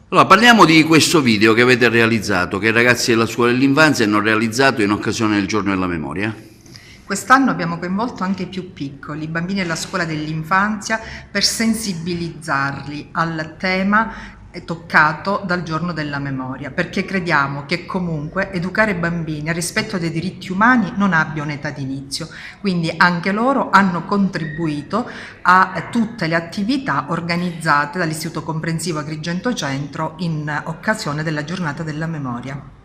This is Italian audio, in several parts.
Allora, parliamo di questo video che avete realizzato, che i ragazzi della scuola dell'infanzia hanno realizzato in occasione del giorno della memoria. Quest'anno abbiamo coinvolto anche i più piccoli, i bambini della scuola dell'infanzia, per sensibilizzarli al tema toccato dal giorno della memoria, perché crediamo che comunque educare i bambini al rispetto dei diritti umani non abbia un'età di inizio, quindi anche loro hanno contribuito a tutte le attività organizzate dall'Istituto Comprensivo Agrigento Centro in occasione della giornata della memoria.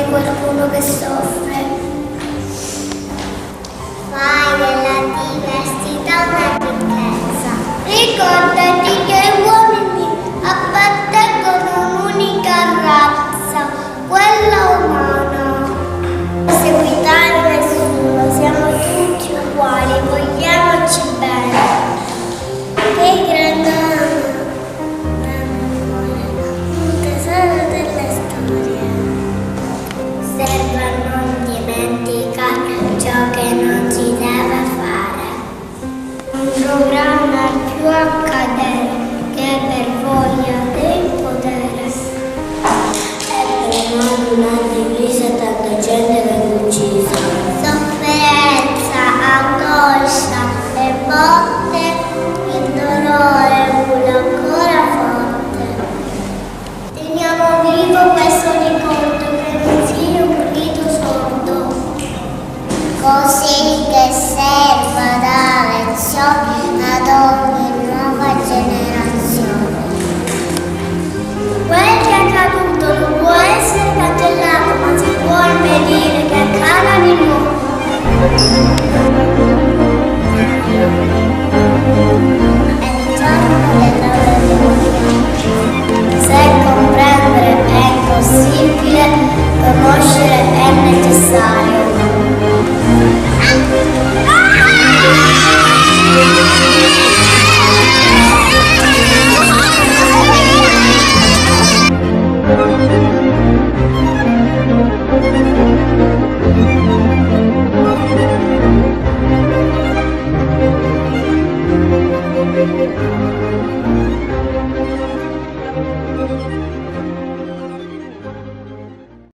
Qualcuno che soffre. Fai della diversità una ricchezza. Ricordati che gli uomini appartengono a un'unica razza, quella umana. Non seguitare nessuno, siamo tutti uguali, vogliamoci bene. Che grande un tesoro della storia. Serve a non dimenticare ciò che non si deve fare. Un programma più accadere che per voglia del potere. E per non una divisa tanta gente che è uccisa. Sofferenza, angoscia e botte, il dolore vuole ancora forte. Teniamo vivo questo ricordo che non sia un grido sordo, così che serva